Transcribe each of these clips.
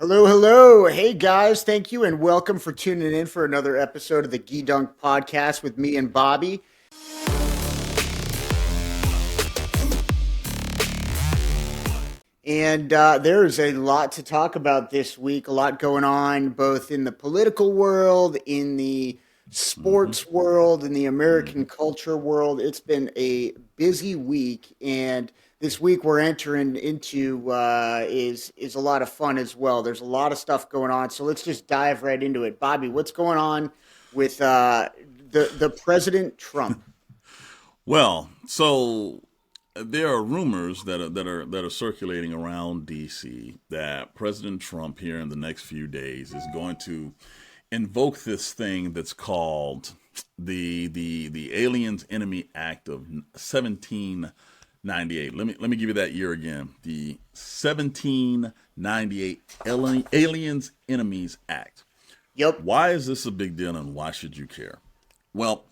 Hello, hello. Hey guys, thank you and welcome for tuning in for another episode of the Gedunk podcast with me and Bobby. And there's a lot to talk about this week, a lot going on both in the political world, in the hmm sports world, in the hmm American culture world. It's been a busy week, and this week we're entering into is a lot of fun as well. There's a lot of stuff going on, so let's just dive right into it. Bobby, what's going on with the President Trump? So there are rumors that are circulating around D.C. that President Trump here in the next few days is going to invoke this thing that's called the Aliens Enemy Act of 1798. Let me give you that year again. The 1798 Aliens Enemies Act. Yep. Why is this a big deal and why should you care? Well,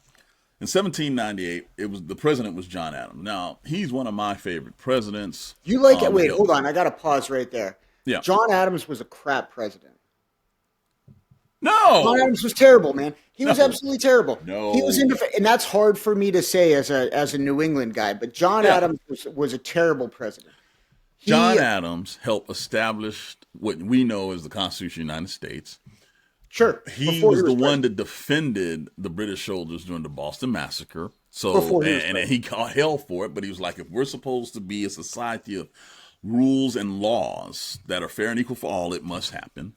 in 1798, the president was John Adams. Now he's one of my favorite presidents. You like it? He, Wait, hold on. I got to pause right there. yeah, John Adams was a crap president. John no, Adams was terrible, man. He was no, absolutely terrible. He was no, and that's hard for me to say as a New England guy. But John yeah. Adams was a terrible president. John He Adams helped establish what we know as the Constitution of the United States. sure He before he was the was one president. that defended the British soldiers during the Boston Massacre. So, Before he was and president. he caught hell for it, but he was like, if we're supposed to be a society of rules and laws that are fair and equal for all, it must happen.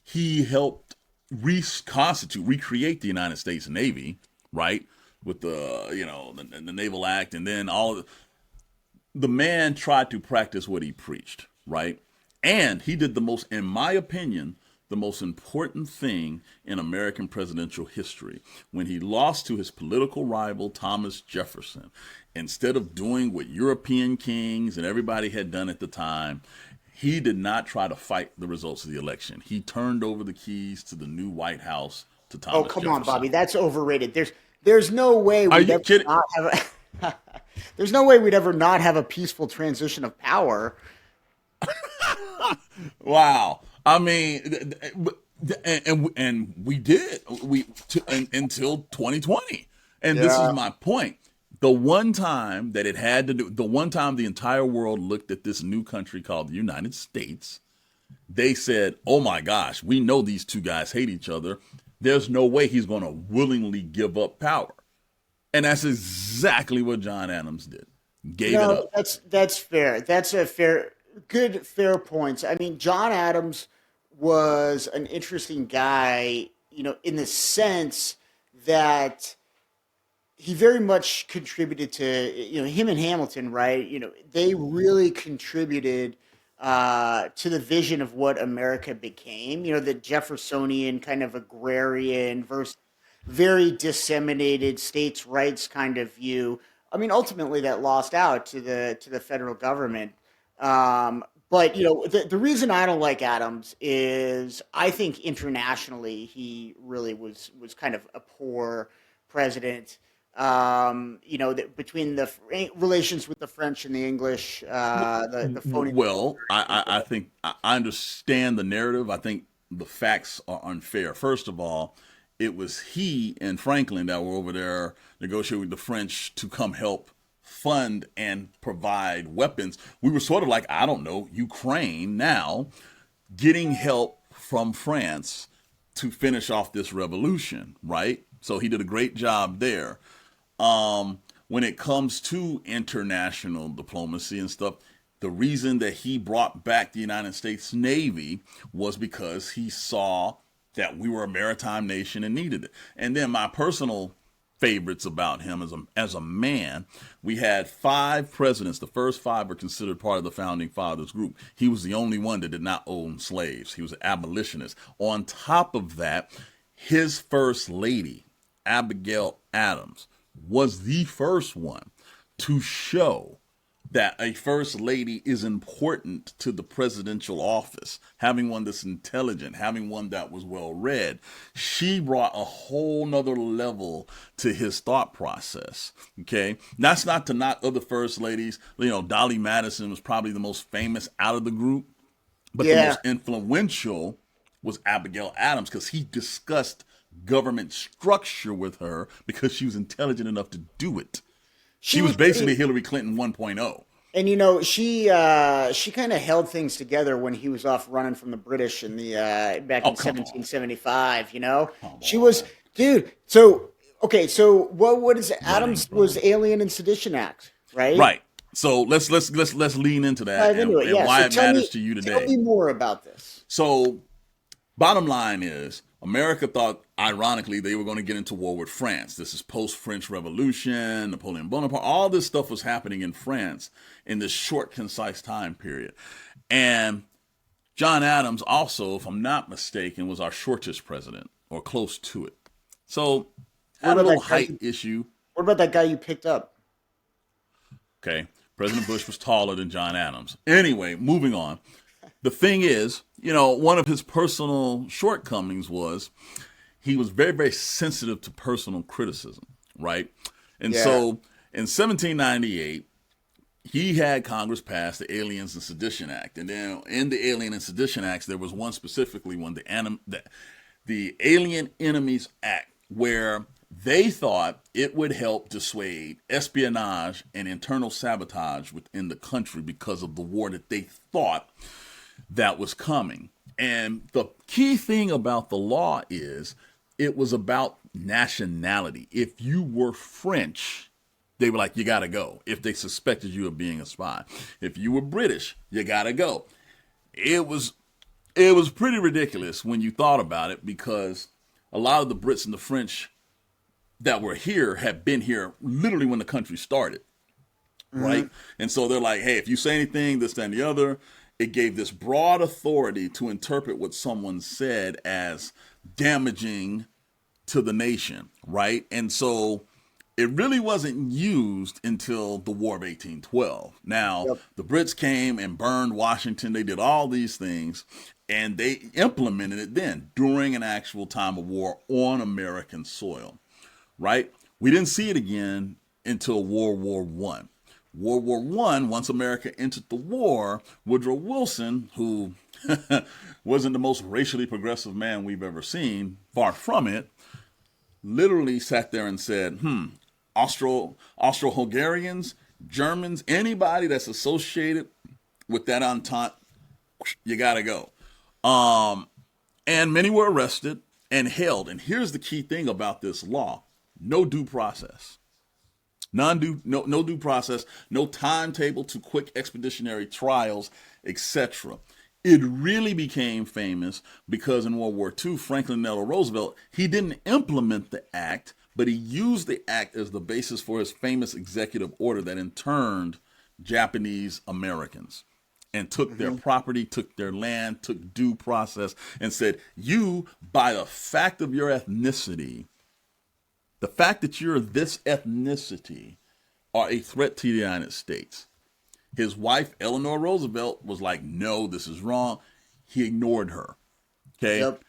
He helped recreate the United States Navy, right? With the Naval Act, and then the man tried to practice what he preached, right? And he did in my opinion, the most important thing in American presidential history when he lost to his political rival Thomas Jefferson. Instead of doing what European kings and everybody had done at the time, he did not try to fight the results of the election. He turned over the keys to the new White House to Oh, Thomas come on, Jefferson. Bobby. That's overrated. There's no way Are we'd you ever kidding? not have a there's no way we'd ever not have a peaceful transition of power. Wow. I mean, and we did until 2020. And this is Yeah. my point. The one time that it had to do, the one time the entire world looked at this new country called the United States, they said, "Oh my gosh, we know these two guys hate each other. There's no way he's going to willingly give up power." And that's exactly what John Adams did. Gave it No, up. that's fair. That's a fair points. I mean, John Adams was an interesting guy, in the sense that he very much contributed to, him and Hamilton, right? They really contributed to the vision of what America became. The Jeffersonian kind of agrarian versus very disseminated states' rights kind of view. I mean, ultimately, that lost out to the federal government. But the reason I don't like Adams is I think internationally he really was kind of a poor president. Between the relations with the French and the English, the phony Well, I think I understand the narrative. I think the facts are unfair. First of all, it was he and Franklin that were over there negotiating with the French to come help fund and provide weapons. We were sort of like, I don't know, Ukraine now, getting help from France to finish off this revolution, right? So he did a great job there. When it comes to international diplomacy and stuff, the reason that he brought back the United States Navy was because he saw that we were a maritime nation and needed it. And then my personal favorites about him as a man, we had five presidents. The first five are considered part of the founding fathers group. He was the only one that did not own slaves. He was an abolitionist. On top of that, his first lady, Abigail Adams, was the first one to show that a first lady is important to the presidential office. Having one that's intelligent, having one that was well read, she brought a whole nother level to his thought process. Okay, that's not to knock other first ladies. Dolly Madison was probably the most famous out of the group, But the Yeah. most influential was Abigail Adams because he discussed government structure with her because she was intelligent enough to do it. She She was was basically pretty, Hillary Clinton 1.0. and she kind of held things together when he was off running from the British in the back Oh, in come on. 1775. Come She was, on. dude. So okay, so what is Running Adams was from. the Alien and Sedition Act, right? Right. So let's lean into that Dive into it. and Yeah. why So it matters to you tell today. me more about this. So bottom line is, America thought, ironically, they were going to get into war with France. This is post-French Revolution, Napoleon Bonaparte. All this stuff was happening in France in this short, concise time period. And John Adams also, if I'm not mistaken, was our shortest president or close to it. So What had a about little that guy? height issue. What about that guy you picked up? Okay. President Bush was taller than John Adams. Anyway, moving on. The thing is, one of his personal shortcomings was he was very, very sensitive to personal criticism, right? And Yeah. so in 1798, he had Congress pass the Aliens and Sedition Act. And then in the Alien and Sedition Acts, there was one specifically, the Alien Enemies Act, where they thought it would help dissuade espionage and internal sabotage within the country because of the war that they thought that was coming. And the key thing about the law is it was about nationality. If you were French, they were like, you got to go. If they suspected you of being a spy. If you were British, you got to go. It was pretty ridiculous when you thought about it, because a lot of the Brits and the French that were here had been here literally when the country started, right? And so they're like, hey, if you say anything, this, that, and the other, it gave this broad authority to interpret what someone said as damaging to the nation, right? And so it really wasn't used until the War of 1812. Now, Yep. the Brits came and burned Washington. They did all these things, and they implemented it then during an actual time of war on American soil, right? We didn't see it again until World War One. World War One, once America entered the war, Woodrow Wilson, who wasn't the most racially progressive man we've ever seen, far from it, literally sat there and said, Austro-Hungarians, Germans, anybody that's associated with that Entente, you got to go. And many were arrested and held. And here's the key thing about this law: no due process. No due process, no timetable to quick expeditionary trials, etc. It really became famous because in World War II, Franklin Delano Roosevelt, he didn't implement the act, but he used the act as the basis for his famous executive order that interned Japanese Americans and took their property, took their land, took due process, and said, you, by the fact of your ethnicity, the fact that you're this ethnicity, are a threat to the United States. His wife, Eleanor Roosevelt, was like, no, this is wrong. He ignored her. Okay. Yep.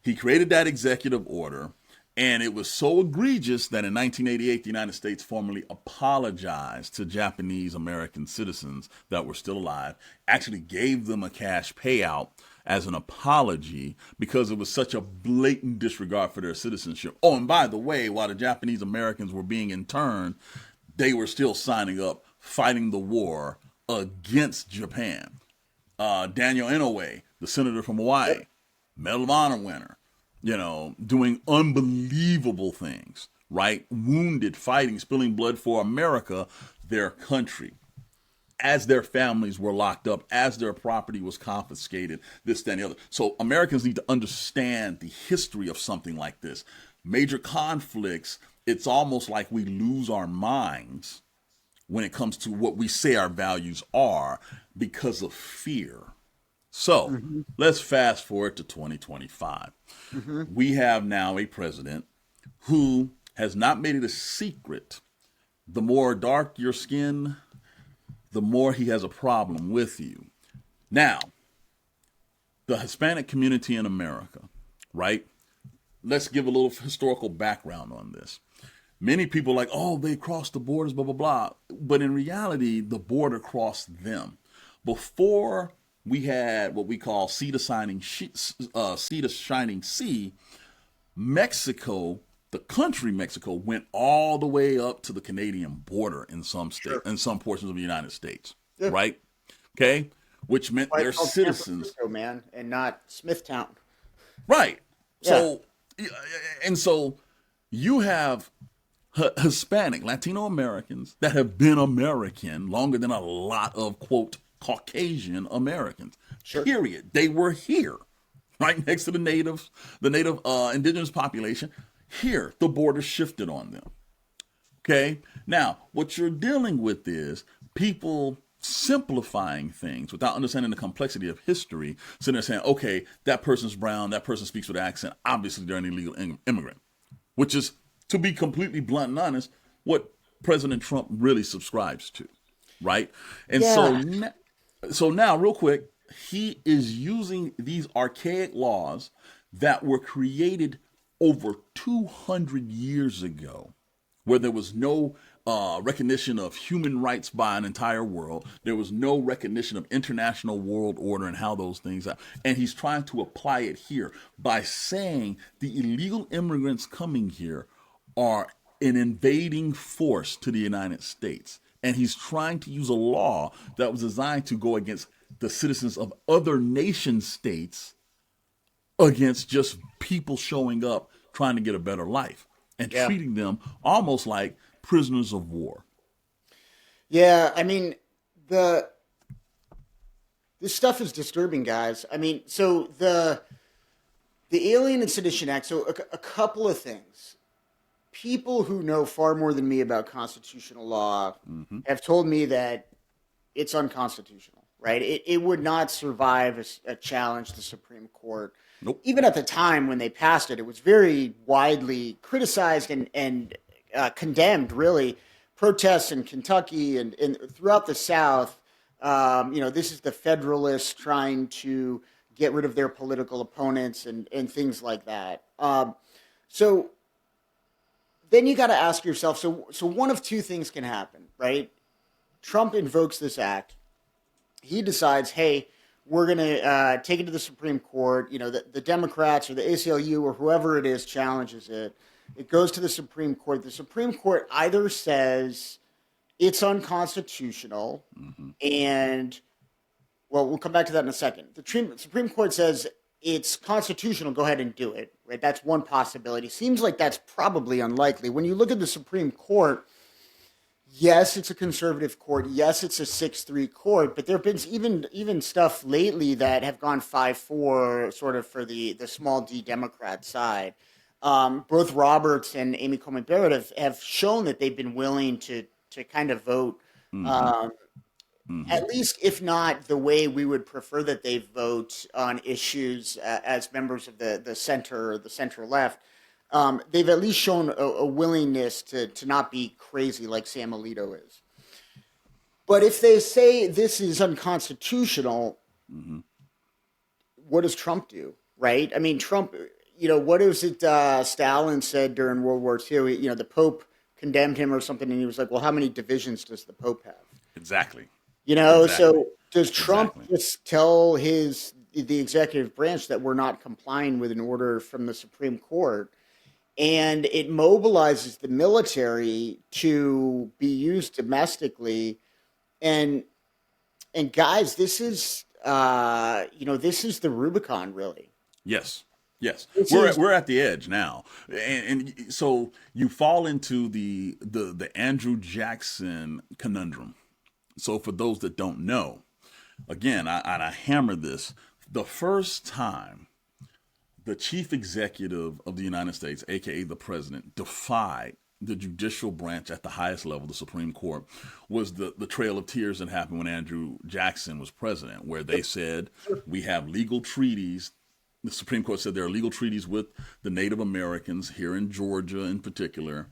He created that executive order, and it was so egregious that in 1988, the United States formally apologized to Japanese American citizens that were still alive, actually gave them a cash payout as an apology because it was such a blatant disregard for their citizenship. Oh, and by the way, while the Japanese Americans were being interned, they were still signing up, fighting the war against Japan. Daniel Inouye, the senator from Hawaii, Medal of Honor winner, doing unbelievable things, right? Wounded, fighting, spilling blood for America, their country, as their families were locked up, as their property was confiscated, this, that, and the other. So Americans need to understand the history of something like this. Major conflicts, it's almost like we lose our minds when it comes to what we say our values are because of fear. So let's fast forward to 2025. We have now a president who has not made it a secret. The more dark your skin, the more he has a problem with you. Now, the Hispanic community in America, right? Let's give a little historical background on this. Many people are like, oh, they crossed the borders, blah, blah, blah. But in reality, the border crossed them. Before we had what we call sea to shining sea. Mexico, the country Mexico, went all the way up to the Canadian border in some Sure. in some portions of the United States, Yeah. right? Okay, which meant Why their it's called San citizens, Francisco, man, and not Smithtown. right? Yeah. So, and so you have Hispanic, Latino Americans that have been American longer than a lot of, quote, Caucasian Americans. Sure. Period. They were here, right next to the native indigenous population. Here, the border shifted on them. Okay? Now, what you're dealing with is people simplifying things without understanding the complexity of history, sitting there saying, okay, that person's brown, that person speaks with an accent, obviously they're an illegal immigrant, which is, to be completely blunt and honest, what President Trump really subscribes to, right? And Yeah. so now, real quick, he is using these archaic laws that were created over 200 years ago, where there was no recognition of human rights by an entire world. There was no recognition of international world order and how those things are. And he's trying to apply it here by saying the illegal immigrants coming here are an invading force to the United States. And he's trying to use a law that was designed to go against the citizens of other nation states against just people showing up trying to get a better life and Yeah. treating them almost like prisoners of war. Yeah. I mean, the this stuff is disturbing, guys. I mean, so the Alien and Sedition Act. So a couple of things. People who know far more than me about constitutional law have told me that it's unconstitutional, right? It would not survive a challenge to the Supreme Court. Nope. Even at the time when they passed it, it was very widely criticized and condemned, really. Protests in Kentucky and throughout the South, this is the Federalists trying to get rid of their political opponents and things like that. So then you got to ask yourself, so one of two things can happen, right? Trump invokes this act. He decides, hey, we're going to take it to the Supreme Court. The Democrats or the ACLU or whoever it is challenges it. It goes to the Supreme Court. The Supreme Court either says it's unconstitutional and, well, we'll come back to that in a second. The Supreme Court says it's constitutional, go ahead and do it, right? That's one possibility. Seems like that's probably unlikely. When you look at the Supreme Court, yes, it's a conservative court. Yes, it's a 6-3 court, but there have been even stuff lately that have gone 5-4 sort of for the small d Democrat side. Both Roberts and Amy Coney Barrett have shown that they've been willing to kind of vote, at least if not the way we would prefer that they vote on issues as members of the center or the center left. They've at least shown a willingness to not be crazy like Sam Alito is. But if they say this is unconstitutional, what does Trump do, right? I mean, Trump, what is it Stalin said during World War II? The Pope condemned him or something, and he was like, well, how many divisions does the Pope have? Exactly. So does Trump just tell the executive branch that we're not complying with an order from the Supreme Court? And it mobilizes the military to be used domestically. And guys, this is this is the Rubicon, really. Yes. We're at the edge now, and so you fall into the Andrew Jackson conundrum. So for those that don't know, again, I hammer this: the first time the chief executive of the United States, aka the president, defied the judicial branch at the highest level, the Supreme Court, was the Trail of Tears that happened when Andrew Jackson was president, where they said we have legal treaties. The Supreme Court said there are legal treaties with the Native Americans here in Georgia in particular,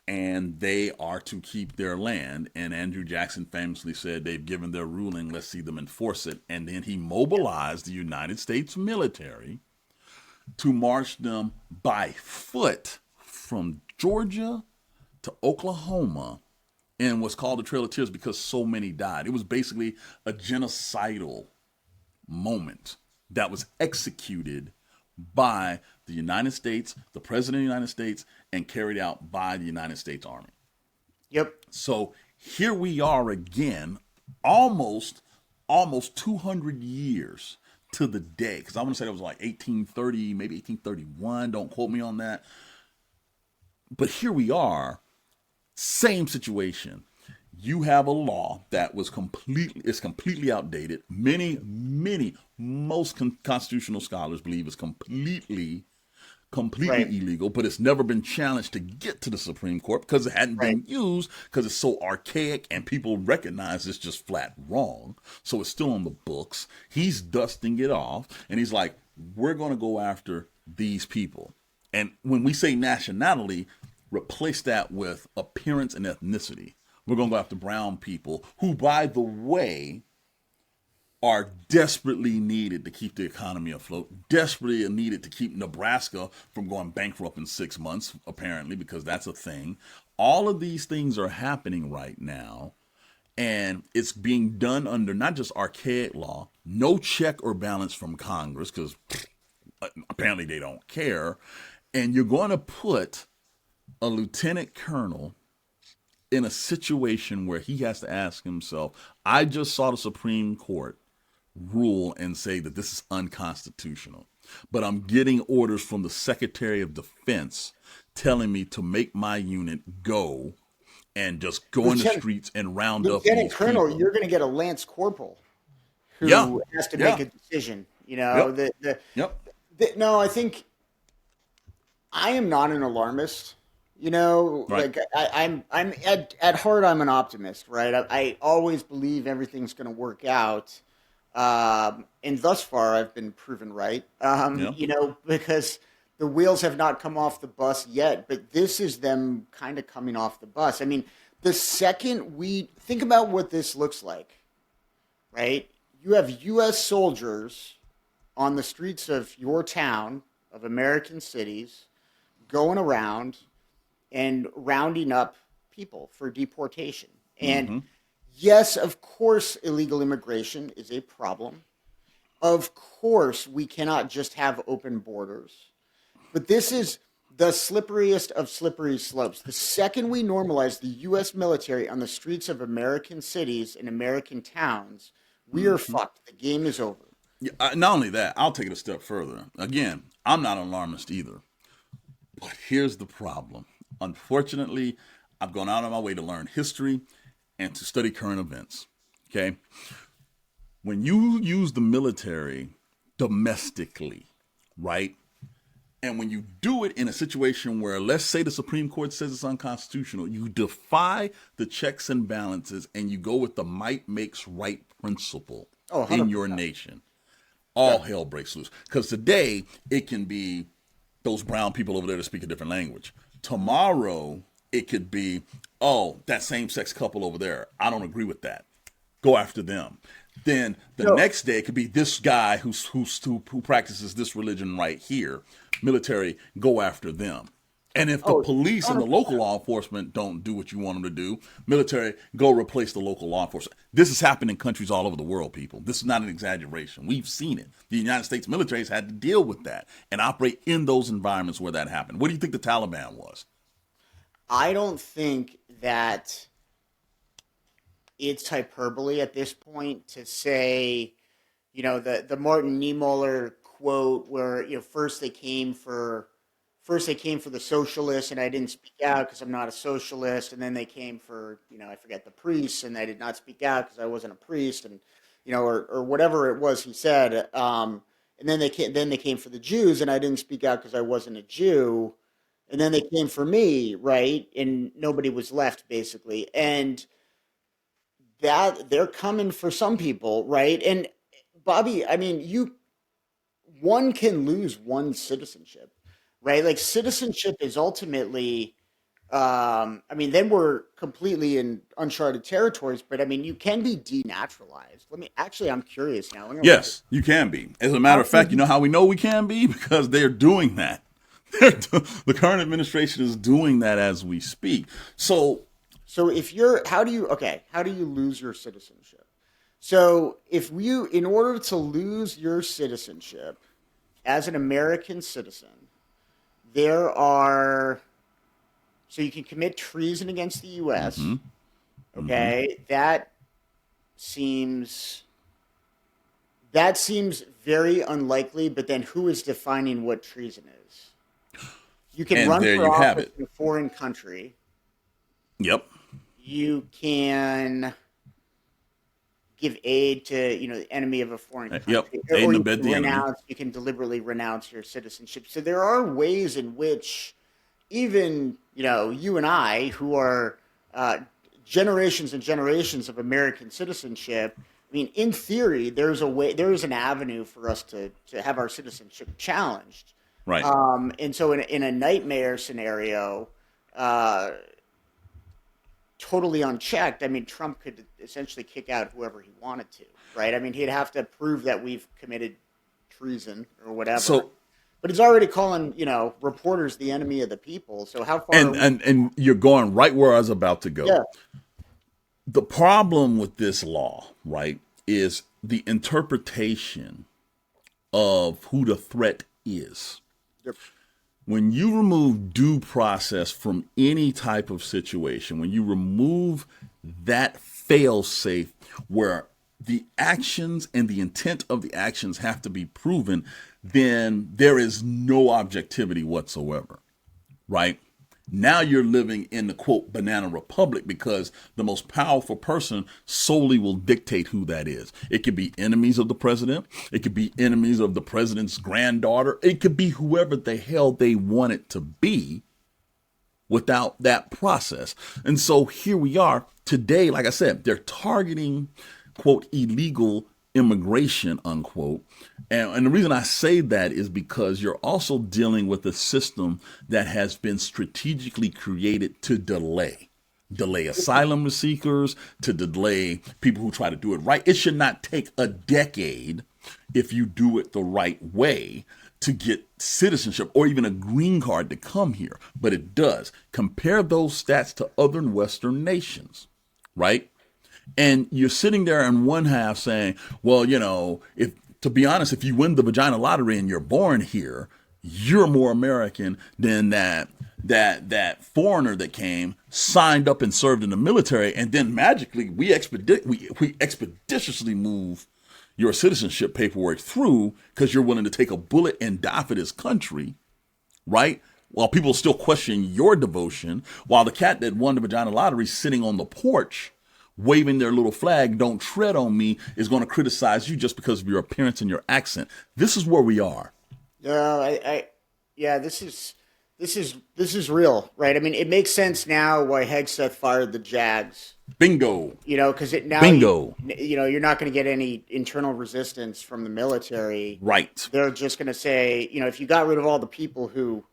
and they are to keep their land. And Andrew Jackson famously said they've given their ruling, let's see them enforce it. And then he mobilized the United States military to march them by foot from Georgia to Oklahoma in what's called the Trail of Tears because so many died. It was basically a genocidal moment that was executed by the United States, the President of the United States, and carried out by the United States Army. Yep. So here we are again, almost 200 years to the day, because I want to say that was like 1830, maybe 1831. Don't quote me on that. But here we are, same situation. You have a law that was completely outdated. Most constitutional scholars believe it's completely Right. illegal, but it's never been challenged to get to the Supreme Court because it hadn't Right. been used, because it's so archaic and people recognize it's just flat wrong. So it's still on the books. He's dusting it off and he's like, we're going to go after these people. And when we say nationality, replace that with appearance and ethnicity. We're going to go after brown people who, by the way, are desperately needed to keep the economy afloat, desperately needed to keep Nebraska from going bankrupt in 6 months, apparently, because that's a thing. All of these things are happening right now, and it's being done under not just archaic law, no check or balance from Congress, because apparently they don't care, and you're going to put a lieutenant colonel in a situation where he has to ask himself, I just saw the Supreme Court rule and say that this is unconstitutional, but I'm getting orders from the Secretary of Defense telling me to make my unit go and just go in the streets and round up Lieutenant these Colonel, people. you're going to get a Lance Corporal who Yeah, has to make yeah, a decision. yep, yep, No, I think I am not an alarmist. right, Like I'm at heart, I'm an optimist, right? I always believe everything's going to work out, and thus far, I've been proven right. yeah, Because the wheels have not come off the bus yet, but this is them kind of coming off the bus. I mean, the second we think about what this looks like, right? You have U.S. soldiers on the streets of your town, of American cities, going around and rounding up people for deportation. And mm-hmm, yes, of course, illegal immigration is a problem. Of course, we cannot just have open borders. But this is the slipperiest of slippery slopes. The second we normalize the U.S. military on the streets of American cities and American towns, we are mm-hmm. fucked. The game is over. Yeah, not only that, I'll take it a step further. Again, I'm not an alarmist either. But here's the problem. Unfortunately, I've gone out of my way to learn history and to study current events. Okay? When you use the military domestically, right? And when you do it in a situation where, let's say, the Supreme Court says it's unconstitutional, you defy the checks and balances and you go with the might makes right principle Oh, in 100%. your nation, Yeah. all hell breaks loose. Because today it can be those brown people over there that speak a different language. Tomorrow it could be, oh, that same-sex couple over there. I don't agree with that. Go after them. Then the So, next day it could be this guy who practices this religion right here. Military, go after them. And if the oh, police and the 100%. local law enforcement don't do what you want them to do, military, go replace the local law enforcement. This has happened in countries all over the world, people. This is not an exaggeration. We've seen it. The United States military has had to deal with that and operate in those environments where that happened. What do you think the Taliban was? I don't think that it's hyperbole at this point to say, the Martin Niemöller quote where first they came for the socialists and I didn't speak out because I'm not a socialist, and then they came for I forget the priests and I did not speak out because I wasn't a priest, and or whatever it was he said, and then they came for the Jews and I didn't speak out because I wasn't a Jew, and then they came for me, right, and nobody was left basically, and that they're coming for some people, right? And Bobby, I mean, one can lose one's citizenship, right? Like citizenship is ultimately, I mean, then we're completely in uncharted territories. But I mean, you can be denaturalized. I'm curious now. I'm gonna look at Yes, you can be. As a matter how of can fact, you you. know how we know we can be? Because they're doing that. The current administration is doing that as we speak. So So if you're, how do you lose your citizenship? So if you, in order to lose your citizenship as an American citizen, there are, so you can commit treason against the U.S. Mm-hmm. Mm-hmm. Okay, seems that seems very unlikely. But then, who is defining what treason is? You can And run there for you have office it. in a foreign country. Yep. You can give aid to the enemy of a foreign Yep. country, Aid or and you abet can the enemy. renounce. You can deliberately renounce your citizenship. So there are ways in which even you and I, who are uh, generations and generations of American citizenship. I mean, in theory, there is an avenue for us to have our citizenship challenged. Right. And so, in a nightmare scenario, uh, totally unchecked, I mean, Trump could essentially kick out whoever he wanted to, right? I mean, he'd have to prove that we've committed treason or whatever. So But he's already calling, reporters the enemy of the people. So how far are and we? and you're going right where I was about to go. Yeah. The problem with this law, right, is the interpretation of who the threat is. Yep. When you remove due process from any type of situation, when you remove that fail safe where the actions and the intent of the actions have to be proven, then there is no objectivity whatsoever, right? Now you're living in the quote banana republic because the most powerful person solely will dictate who that is. It could be enemies of the president. It could be enemies of the president's granddaughter. It could be whoever the hell they want it to be without that process. And so here we are today. Like I said, they're targeting quote illegal immigration unquote. And the reason I say that is because you're also dealing with a system that has been strategically created to delay asylum seekers, to delay people who try to do it right. It should not take a decade if you do it the right way to get citizenship or even a green card to come here, but it does. Compare those stats to other Western nations, right? And you're sitting there in one half saying, well, if to be honest, if you win the vagina lottery and you're born here, you're more American than that foreigner that came, signed up and served in the military, and then magically we expeditiously move your citizenship paperwork through because you're willing to take a bullet and die for this country, right? While people still question your devotion, while the cat that won the vagina lottery sitting on the porch waving their little flag, don't tread on me, is going to criticize you just because of your appearance and your accent. This is where we are. No, yeah, this is real, right? I mean, it makes sense now why Hegseth fired the Jags. Bingo. Because it now Bingo. you're not going to get any internal resistance from the military. Right. They're just going to say, if you got rid of all the people who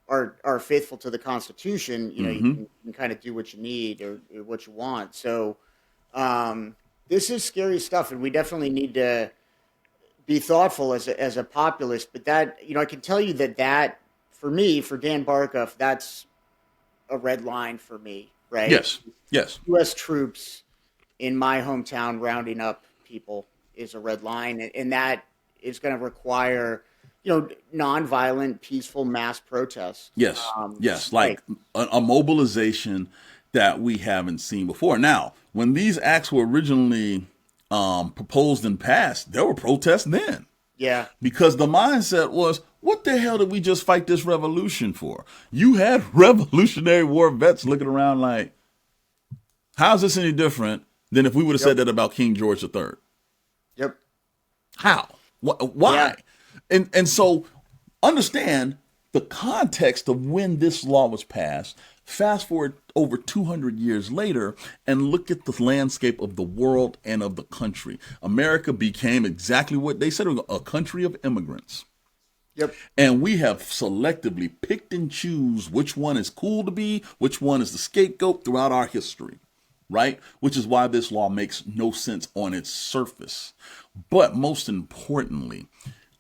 are faithful to the Constitution, Mm-hmm. you can kind of do what you need or what you want. So this is scary stuff, and we definitely need to be thoughtful as a populace. But that I can tell you that for me, for Dan Barkoff, that's a red line for me, right? Yes. Yes. U.S. troops in my hometown rounding up people is a red line, and that is going to require nonviolent, peaceful mass protests. Yes. Yes. Like, Like a mobilization that we haven't seen before. Now, when these acts were originally proposed and passed, there were protests then. yeah, Because the mindset was, what the hell did we just fight this revolution for? You had Revolutionary War vets looking around like, how's this any different than if we would have yep, said that about King George III? yep, How? yeah, Why? And so understand the context of when this law was passed. Fast forward over 200 years later and look at the landscape of the world and of the country. America became exactly what they said, a country of immigrants. yep. And we have selectively picked and choose which one is cool to be, which one is the scapegoat throughout our history, right? Which is why this law makes no sense on its surface. But most importantly,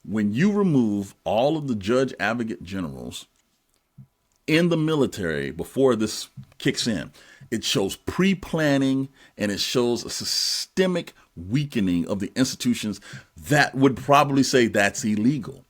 when you remove all of the judge advocate generals in the military, before this kicks in, it shows pre-planning and it shows a systemic weakening of the institutions that would probably say that's illegal.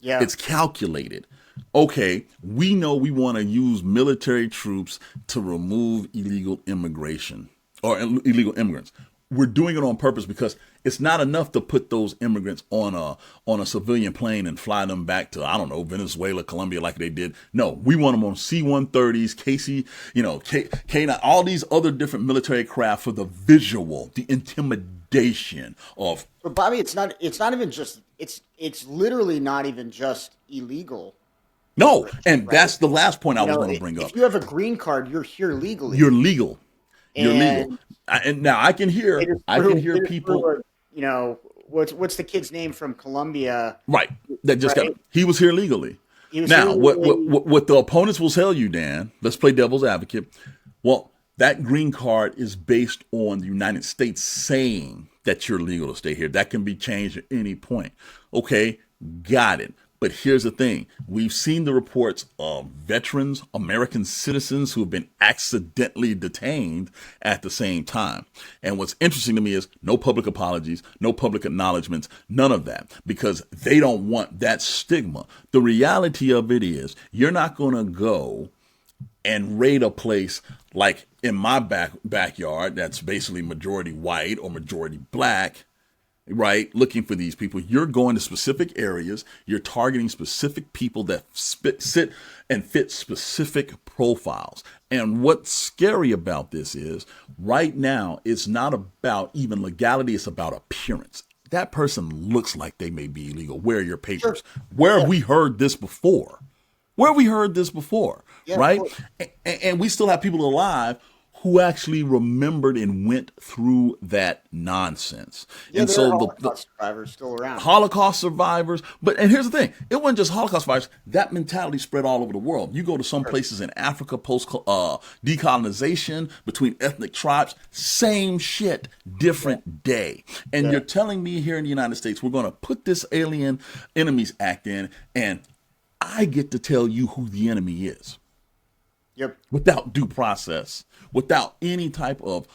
Yeah. It's calculated. Okay, we know we want to use military troops to remove illegal immigration or illegal immigrants. We're doing it on purpose because it's not enough to put those immigrants on a civilian plane and fly them back to, I don't know, Venezuela, Colombia, like they did. No, we want them on C-130s, KC, K9, all these other different military craft for the visual, the intimidation of. But Bobby, it's not even just it's literally not even just illegal. No, and right? that's the last point I was going to bring up. If you have a green card, you're here legally. You're legal. You're And legal. And now I can hear people. What's the kid's name from Colombia? Right. That just right? got. He was here legally. He was Now, here legally. what the opponents will tell you, Dan? Let's play devil's advocate. Well, that green card is based on the United States saying that you're legal to stay here. That can be changed at any point. Okay, got it. But here's the thing. We've seen the reports of veterans, American citizens who have been accidentally detained at the same time. And what's interesting to me is no public apologies, no public acknowledgments, none of that, because they don't want that stigma. The reality of it is you're not going to go and raid a place like in my backyard that's basically majority white or majority black, right? Looking for these people. You're going to specific areas. You're targeting specific people that sit and fit specific profiles. And what's scary about this is right now, it's not about even legality. It's about appearance. That person looks like they may be illegal. Where are your papers? Sure. Where have we heard this before? Where have we heard this before? Yeah, right? And we still have people alive who actually remembered and went through that nonsense. Yeah, and there so are Holocaust survivors still around. Holocaust survivors. And here's the thing. It wasn't just Holocaust survivors. That mentality spread all over the world. You go to some places in Africa, post decolonization, between ethnic tribes, same shit, different day. And you're telling me here in the United States, we're going to put this Alien Enemies Act in, and I get to tell you who the enemy is. Yep. Without due process, without any type of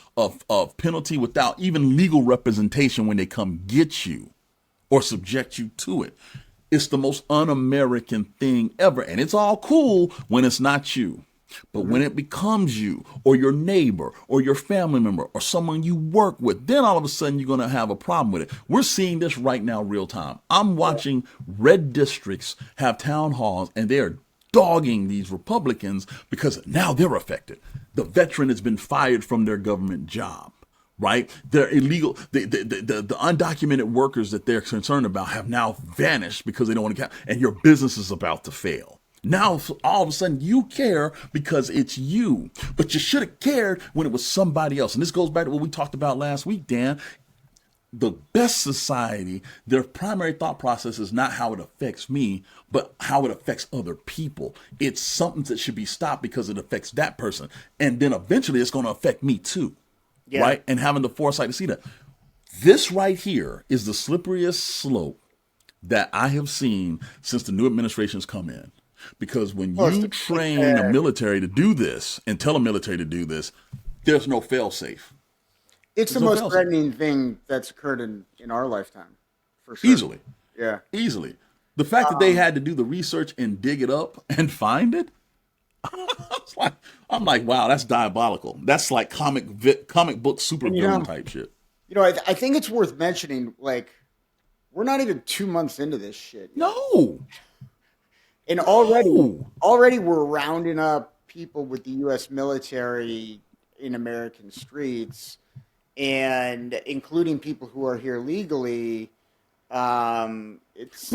penalty, without even legal representation when they come get you or subject you to it. It's the most un-American thing ever. And it's all cool when it's not you. But when it becomes you or your neighbor or your family member or someone you work with, then all of a sudden you're going to have a problem with it. We're seeing this right now real time. I'm watching red districts have town halls and they're dogging these Republicans because now they're affected. The veteran has been fired from their government job, right? They're illegal. The undocumented workers that they're concerned about have now vanished because they don't want to count, and your business is about to fail. Now, all of a sudden, you care because it's you, but you should have cared when it was somebody else. And this goes back to what we talked about last week, Dan. The best society, their primary thought process is not how it affects me, but how it affects other people. It's something that should be stopped because it affects that person. And then eventually it's going to affect me too, right? And having the foresight to see that. This right here is the slipperiest slope that I have seen since the new administration's come in. Because when you train a military to do this and tell a military to do this, there's no fail-safe. It's the most threatening thing that's occurred in our lifetime, for sure. Easily. Yeah. Easily. The fact that they had to do the research and dig it up and find it, I'm like, wow, that's diabolical. That's like comic book supervillain type shit. I think it's worth mentioning, like, we're not even 2 months into this shit. No. And already we're rounding up people with the U.S. military in American streets, and including people who are here legally. It's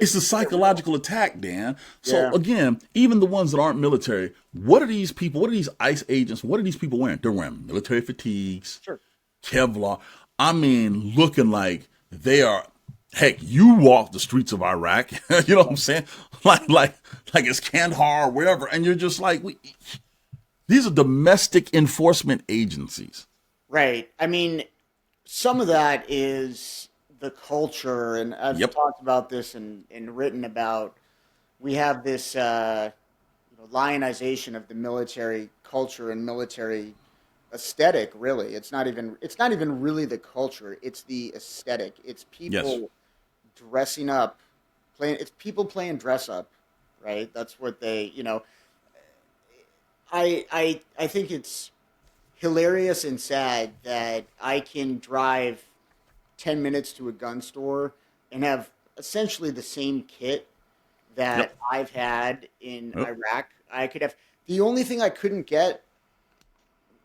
a psychological attack, Dan. So again, even the ones that aren't military, what are these people? What are these ICE agents? What are these people wearing? They're wearing military fatigues, Kevlar. I mean, looking like they are. Heck, you walk the streets of Iraq. You know what I'm saying? Like it's Kandahar or wherever, and you're just like, these are domestic enforcement agencies. Right. I mean, some of that is the culture, and I've talked about this and written about. We have this, lionization of the military culture and military aesthetic. Really, it's not even really the culture. It's the aesthetic. It's Yes. people dressing up, playing. It's people playing dress up, right? That's what they. I think it's hilarious and sad that I can drive 10 minutes to a gun store and have essentially the same kit that Yep. I've had in Yep. Iraq. I could have the only thing I couldn't get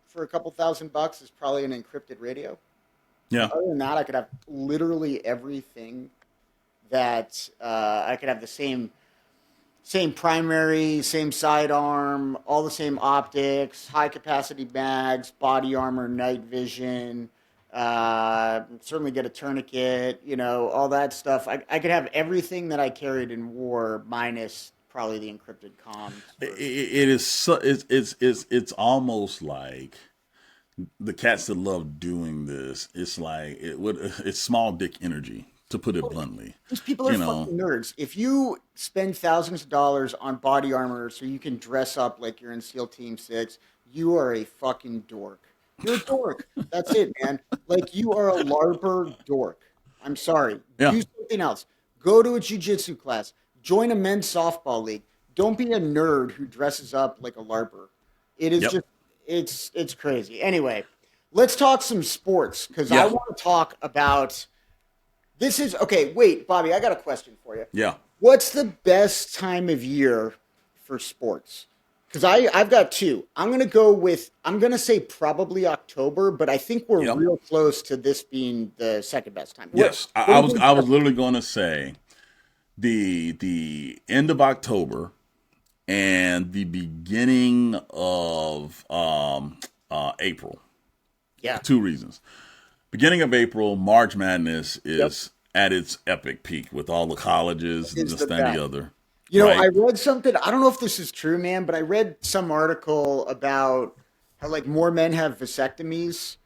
for a couple $1,000 is probably an encrypted radio. Yeah. Other than that, I could have literally everything that I could have the same primary, same sidearm, all the same optics, high capacity bags, body armor, night vision. Certainly get a tourniquet, all that stuff. I could have everything that I carried in war, minus probably the encrypted comms version. It is so, it's almost like the cats that love doing this. It's like it's small dick energy, to put it bluntly. These people are You know, fucking nerds. If you spend thousands of dollars on body armor so you can dress up like you're in SEAL Team 6, you are a fucking dork. You're a dork. That's it, man. Like, you are a LARPer dork. I'm sorry. yeah. Do something else. Go to a jujitsu class. Join a men's softball league. Don't be a nerd who dresses up like a LARPer. It is Yep. just, it's crazy. Anyway, let's talk some sports because I Yeah. want to talk about this is okay. Wait, Bobby, I got a question for you. Yeah. What's the best time of year for sports? Because I've got two. I'm gonna say probably October, but I think we're Yep. real close to this being the second best time. Yes. What I do you was think? I was literally going to say the end of October and the beginning of April. Yeah. Two reasons. Beginning of April, March Madness Yep. is at its epic peak with all the colleges and Is this, the that, and best. the other. I Right? read something. I don't know if this is true, man, but I read some article about how like more men have vasectomies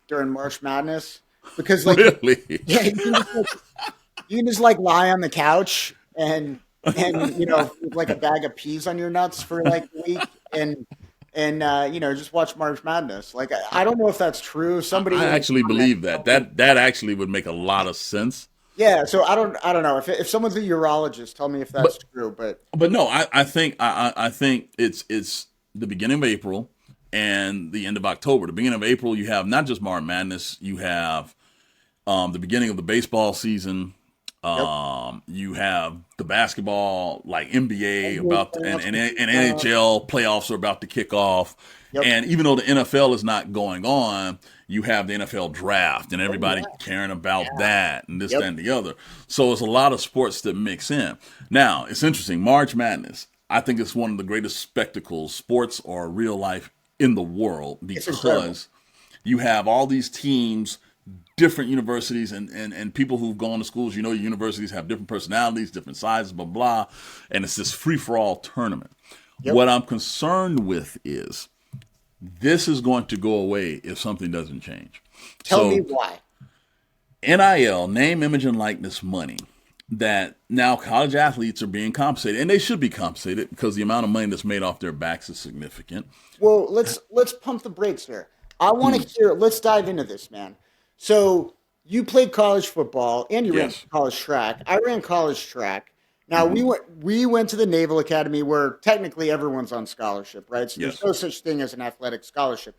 during March Madness because like Really? yeah, you can just like lie on the couch and with like a bag of peas on your nuts for like a week and just watch March Madness. Like I don't know if that's true. Somebody I in the actually comments believe that. told me. That actually would make a lot of sense. Yeah, so I don't know if someone's a urologist, tell me if that's But true. But no, I think it's the beginning of April and the end of October. The beginning of April, you have not just March Madness, you have the beginning of the baseball season. yep, You have the basketball, like NBA, NBA about playoffs and can kick off. NHL playoffs are about to kick off. Yep. And even though the NFL is not going on, you have the NFL draft and Oh everybody yeah, caring about yeah. that and this, that, Yep. and the other. So it's a lot of sports that mix in. Now, it's interesting. March Madness, I think it's one of the greatest spectacles, sports or real life, in the world It's incredible. because you have all these teams, different universities, and people who've gone to schools. Universities have different personalities, different sizes, blah, blah. And it's this free for all tournament. Yep. What I'm concerned with is this is going to go away if something doesn't change. Tell me So, why. NIL, name, image, and likeness money, that now college athletes are being compensated, and they should be compensated because the amount of money that's made off their backs is significant. Well, let's pump the brakes here. I want to hear. Let's dive into this, man. So you played college football and you ran Yes. college track. I ran college track. Now we went to the Naval Academy where technically everyone's on scholarship, right? So there's Yes. no such thing as an athletic scholarship.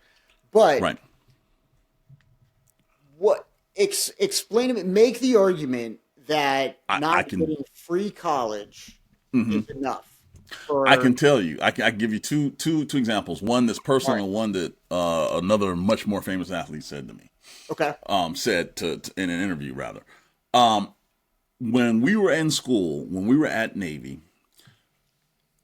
But Right. explain it? Make the argument that I not can getting free college is enough I for can tell you. I can give you two examples. One that's all personal, right. and one that another much more famous athlete said to me. Okay. Said to in an interview rather. Um, when we were in school, when we were at Navy,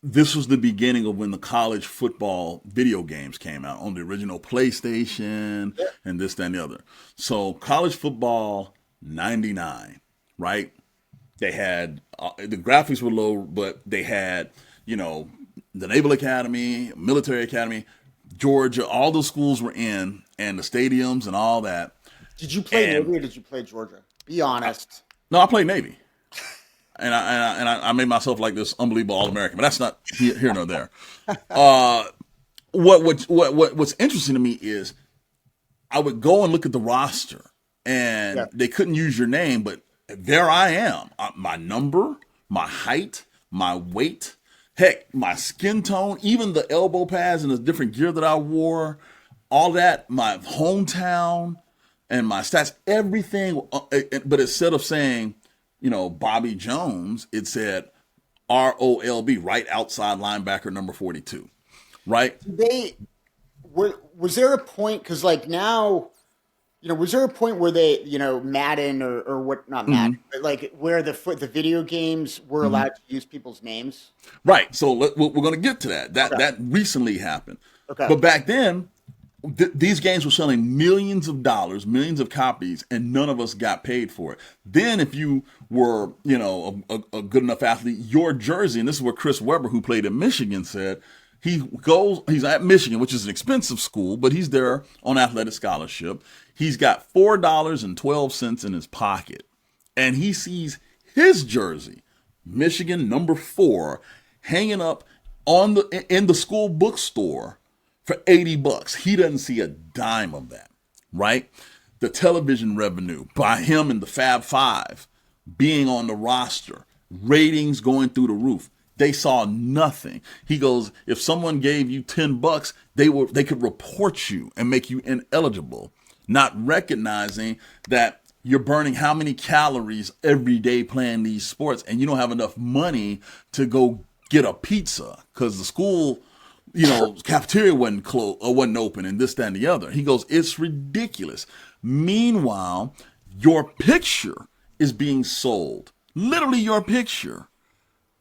this was the beginning of when the college football video games came out on the original PlayStation Yeah. and this, that, and the other. So college football '99, right? They had the graphics were low, but they had the Naval Academy, Military Academy, Georgia. All those schools were in, and the stadiums and all that. Did you play And Navy or did you play Georgia? Be honest. no, I played Navy. I made myself like this unbelievable All-American, but that's not here nor there. What's interesting to me is I would go and look at the roster, Yeah. and they couldn't use your name, but there I am. My number, my height, my weight, heck, my skin tone, even the elbow pads and the different gear that I wore, all that, my hometown and my stats, everything. But instead of saying, Bobby Jones, it said ROLB, right outside linebacker number 42, right? Was there a point, because like now, was there a point where they, Madden or what, not Madden, but like where the video games were allowed to use people's names? Right. So we're going to get to that. Okay. That recently happened. Okay. But back then, these games were selling millions of dollars, millions of copies, and none of us got paid for it. Then if you were, a good enough athlete, your jersey, and this is what Chris Webber, who played at Michigan, said, he's at Michigan, which is an expensive school, but he's there on athletic scholarship. He's got $4.12 in his pocket, and he sees his jersey, Michigan number 4, hanging up in the school bookstore for $80. He doesn't see a dime of that, right? The television revenue by him and the Fab Five being on the roster, ratings going through the roof. They saw nothing. He goes, if someone gave you $10, they could report you and make you ineligible, not recognizing that you're burning how many calories every day playing these sports, and you don't have enough money to go get a pizza because the school, cafeteria wasn't closed or wasn't open, and this, that, and the other. He goes, it's ridiculous. Meanwhile, your picture is being sold, literally your picture.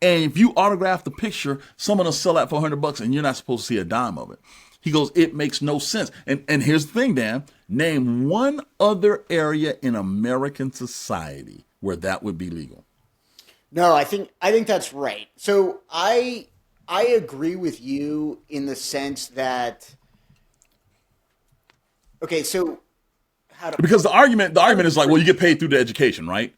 And if you autograph the picture, someone will sell that for $100 and you're not supposed to see a dime of it. He goes, it makes no sense. And here's the thing, Dan, name one other area in American society where that would be legal. No, I think that's right. So I agree with you in the sense that, okay, so because the argument is like, well, you get paid through the education, right?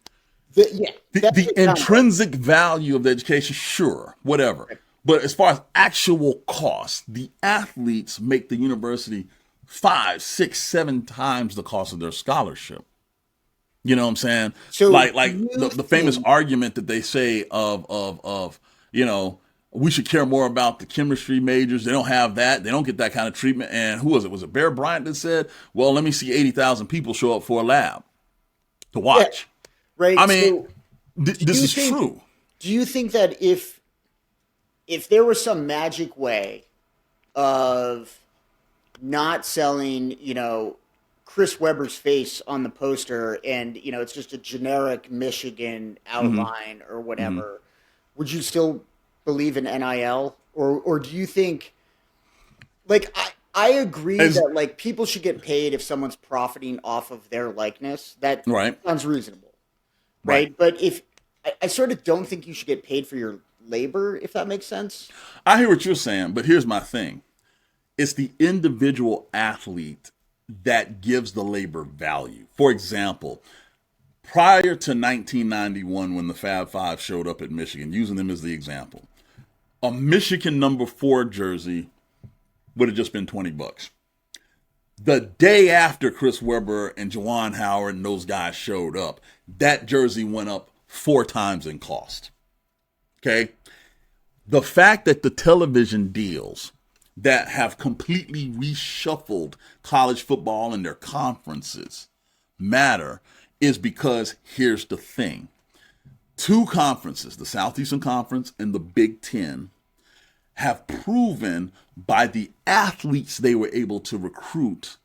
The intrinsic value of the education, sure, whatever. But as far as actual cost, the athletes make the university 5, 6, 7 times the cost of their scholarship. You know what I'm saying? So like the famous argument that they say of we should care more about the chemistry majors. They don't have that. They don't get that kind of treatment. And who was it? Was it Bear Bryant that said, well, let me see 80,000 people show up for a lab to watch? Yeah. Right. I mean, this is true. Do you think that if there was some magic way of not selling, Chris Webber's face on the poster and, it's just a generic Michigan outline or whatever, would you still believe in NIL? Or do you think, like, I agree that, like, people should get paid if someone's profiting off of their likeness. That sounds reasonable. Right. But if I sort of don't think you should get paid for your labor, if that makes sense. I hear what you're saying, but here's my thing. It's the individual athlete that gives the labor value. For example, prior to 1991, when the Fab Five showed up at Michigan, using them as the example, a Michigan number 4 jersey would have just been $20. The day after Chris Webber and Juwan Howard and those guys showed up, that jersey went up 4 times in cost. Okay? The fact that the television deals that have completely reshuffled college football and their conferences matter is because here's the thing. 2 conferences, the Southeastern Conference and the Big Ten, have proven by the athletes they were able to recruit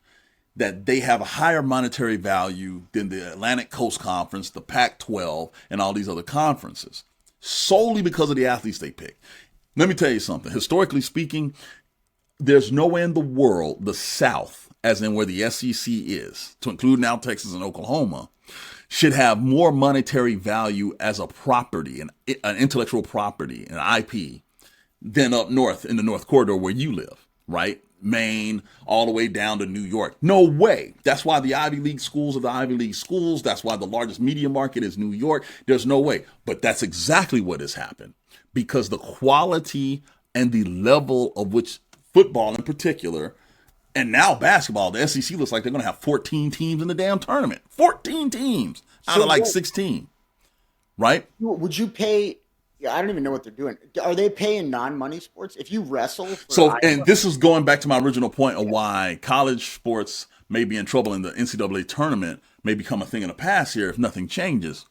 that they have a higher monetary value than the Atlantic Coast Conference, the Pac-12, and all these other conferences, solely because of the athletes they pick. Let me tell you something. Historically speaking, there's nowhere in the world, the South, as in where the SEC is, to include now Texas and Oklahoma, should have more monetary value as a property, an intellectual property, an IP, than up north in the North Corridor where you live, right? Maine, all the way down to New York. No way. That's why the Ivy League schools are the Ivy League schools. That's why the largest media market is New York. There's no way. But that's exactly what has happened, because the quality and the level of which football in particular, and now basketball, the SEC looks like they're going to have 14 teams in the damn tournament. 14 teams out of like 16, right? Would you pay? Yeah, I don't even know what they're doing. Are they paying non-money sports? If you wrestle for So, Iowa, and this is going back to my original point of why college sports may be in trouble in the NCAA tournament, may become a thing in the past here if nothing changes.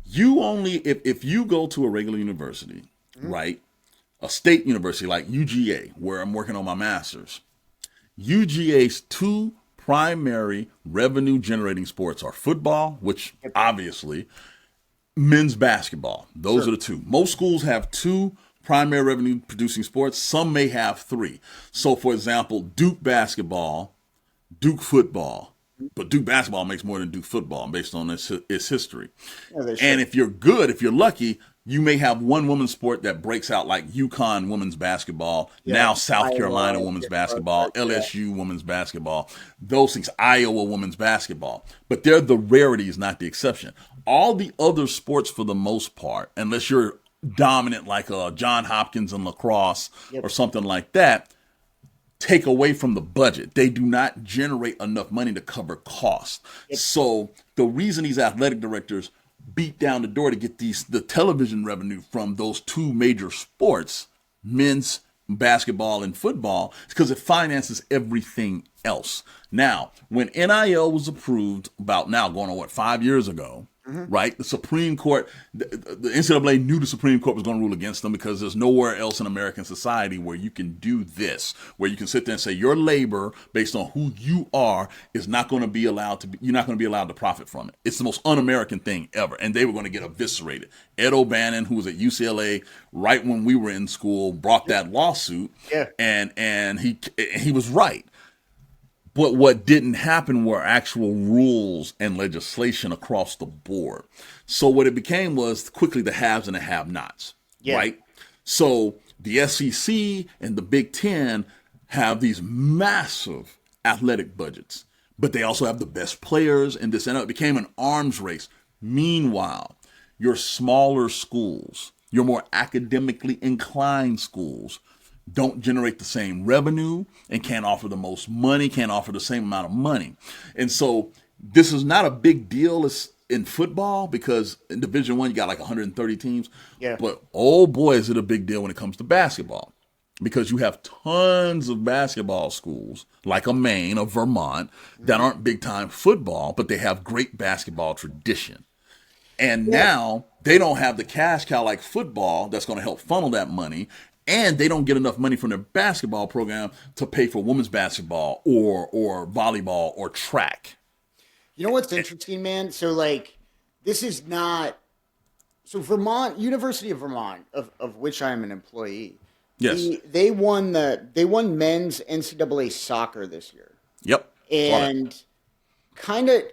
You only, if you go to a regular university, right, a state university like UGA, where I'm working on my master's, UGA's two primary revenue generating sports are football, which obviously, men's basketball. Those are the two. Most schools have two primary revenue producing sports. Some may have three. So, for example, Duke basketball, Duke football. But Duke basketball makes more than Duke football based on its history. Yeah, and if you're good, if you're lucky, you may have one women's sport that breaks out, like UConn women's basketball, now South Carolina women's basketball, LSU women's basketball, those things, Iowa women's basketball. But they're the rarities, not the exception. All the other sports, for the most part, unless you're dominant like John Hopkins in lacrosse or something like that, take away from the budget. They do not generate enough money to cover costs. So the reason these athletic directors beat down the door to get the television revenue from those two major sports, men's basketball and football, is because it finances everything else. Now, when NIL was approved about now going on 5 years ago, right? The Supreme Court, the NCAA knew the Supreme Court was going to rule against them, because there's nowhere else in American society where you can do this, where you can sit there and say your labor based on who you are is not going to be allowed to be, you're not going to be allowed to profit from it. It's the most un-American thing ever. And they were going to get eviscerated. Ed O'Bannon, who was at UCLA right when we were in school, brought that lawsuit, and he was right. But what didn't happen were actual rules and legislation across the board. So what it became was quickly the haves and the have-nots, right? So the SEC and the Big Ten have these massive athletic budgets, but they also have the best players and this, and it became an arms race. Meanwhile, your smaller schools, your more academically inclined schools, don't generate the same revenue and can't offer the most money, can't offer the same amount of money. And so this is not a big deal as in football, because in Division I, you got like 130 teams. But oh boy, is it a big deal when it comes to basketball, because you have tons of basketball schools like a Maine, a Vermont, that aren't big time football, but they have great basketball tradition. And now they don't have the cash cow like football that's going to help funnel that money. And they don't get enough money from their basketball program to pay for women's basketball or volleyball or track. You know what's interesting, man? So like, this is not, so Vermont, University of Vermont, of which I am an employee. Yes. They won men's NCAA soccer this year. Yep. And kind of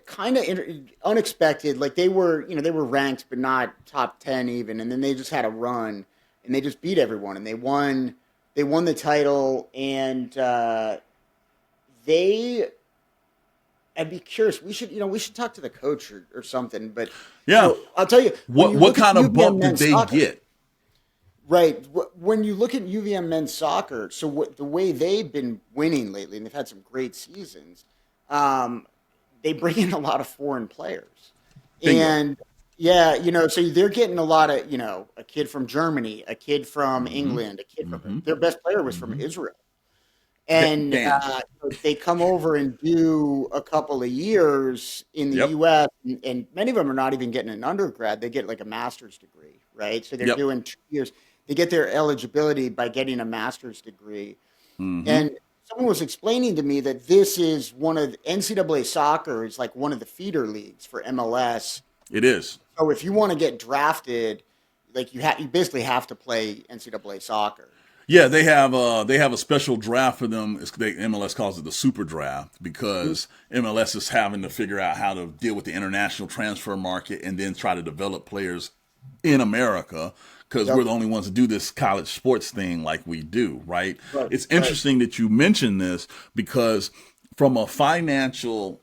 unexpected. Like they were ranked, but not top 10 even. And then they just had a run. And they just beat everyone, and they won the title, and I'd be curious. We should talk to the coach or something. But I'll tell you what kind of bump did they get? Right. When you look at UVM men's soccer, so the way they've been winning lately, and they've had some great seasons, they bring in a lot of foreign players. Bingo. And so they're getting a lot of, a kid from Germany, a kid from England, a kid from their best player was from Israel. And they come over and do a couple of years in the U.S., and many of them are not even getting an undergrad. They get like a master's degree, right? So they're doing 2 years. They get their eligibility by getting a master's degree. And someone was explaining to me that this is NCAA soccer is like one of the feeder leagues for MLS. It is. So if you want to get drafted, like you basically have to play NCAA soccer. Yeah, they have a special draft for them. MLS calls it the Super Draft, because MLS is having to figure out how to deal with the international transfer market and then try to develop players in America, because Yep. we're the only ones that do this college sports thing like we do, right? Right. It's interesting that you mentioned this because from a financial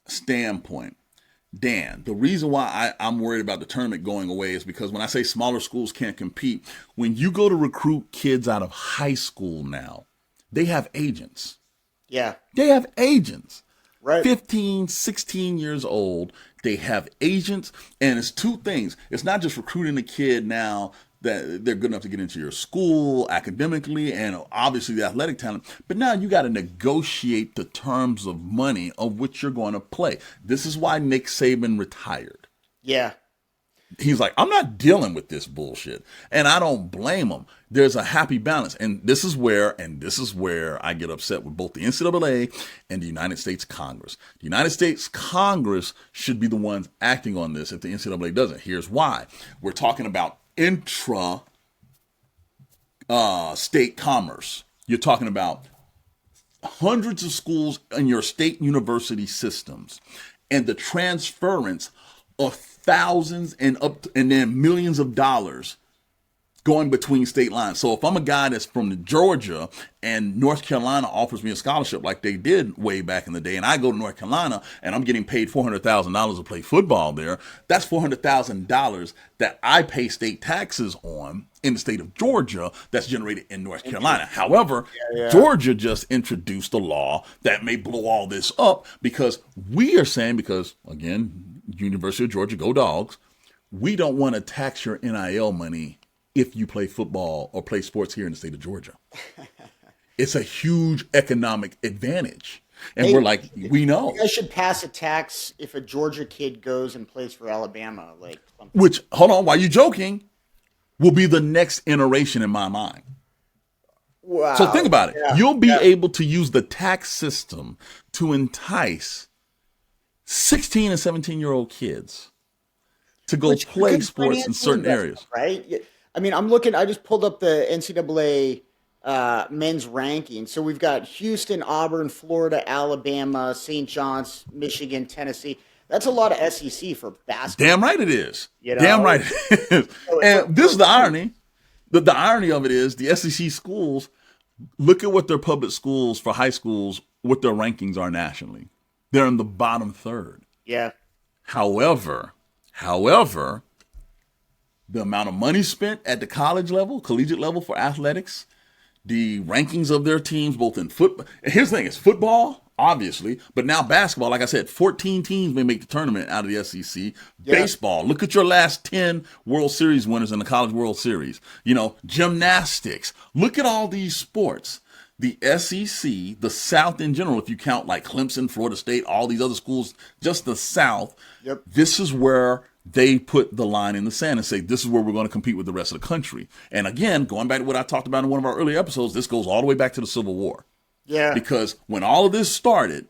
standpoint, Dan, the reason why I'm worried about the tournament going away is because when I say smaller schools can't compete, when you go to recruit kids out of high school now, they have agents. Yeah. They have agents. Right. 15, 16 years old. They have agents. And it's two things. It's not just recruiting a kid now that they're good enough to get into your school academically and obviously the athletic talent. But now you got to negotiate the terms of money of which you're going to play. This is why Nick Saban retired. Yeah. He's like, I'm not dealing with this bullshit. And I don't blame him. There's a happy balance. And this is where I get upset with both the NCAA and the United States Congress. The United States Congress should be the ones acting on this if the NCAA doesn't. Here's why. We're talking about intra state commerce. You're talking about hundreds of schools in your state university systems and the transference of thousands and then millions of dollars going between state lines. So if I'm a guy that's from Georgia and North Carolina offers me a scholarship like they did way back in the day, and I go to North Carolina and I'm getting paid $400,000 to play football there, that's $400,000 that I pay state taxes on in the state of Georgia that's generated in North Carolina. However, Georgia just introduced a law that may blow all this up because we are saying, because again, University of Georgia, go Dogs, we don't want to tax your NIL money if you play football or play sports here in the state of Georgia. It's a huge economic advantage. And we're like, we know. You guys should pass a tax if a Georgia kid goes and plays for Alabama. Like something. Which, hold on, why are you joking? Will be the next iteration in my mind. Wow. So think about it. Yeah. You'll be able to use the tax system to entice 16 and 17-year-old kids to go play sports in certain areas. Right? I mean, I just pulled up the NCAA men's ranking. So we've got Houston, Auburn, Florida, Alabama, St. John's, Michigan, Tennessee. That's a lot of SEC for basketball. Damn right it is. You know? Damn right it is. And this is the irony. The irony of it is the SEC schools, look at what their public schools for high schools, what their rankings are nationally. They're in the bottom third. Yeah. However, the amount of money spent at the college level, collegiate level for athletics, the rankings of their teams, both in football. And here's the thing, it's football, obviously, but now basketball, like I said, 14 teams may make the tournament out of the SEC. Yeah. Baseball, look at your last 10 World Series winners in the College World Series. Gymnastics, look at all these sports. The SEC, the South in general, if you count like Clemson, Florida State, all these other schools, just the South, This is where they put the line in the sand and say, this is where we're going to compete with the rest of the country. And again, going back to what I talked about in one of our earlier episodes, this goes all the way back to the Civil War. Yeah. Because when all of this started,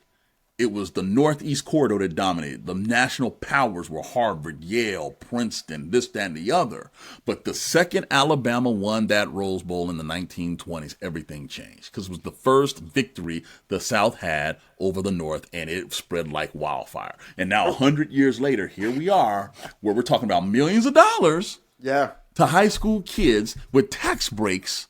it was the Northeast corridor that dominated. The national powers were Harvard, Yale, Princeton, this, that, and the other. But the second Alabama won that Rose Bowl in the 1920s, everything changed. Because it was the first victory the South had over the North, and it spread like wildfire. And now 100 years later, here we are, where we're talking about millions of dollars to high school kids with tax breaks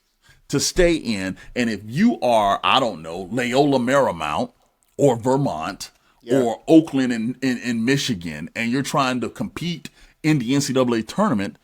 to stay in. And if you are, I don't know, Loyola Marymount, or Vermont, or Oakland in Michigan, and you're trying to compete in the NCAA tournament,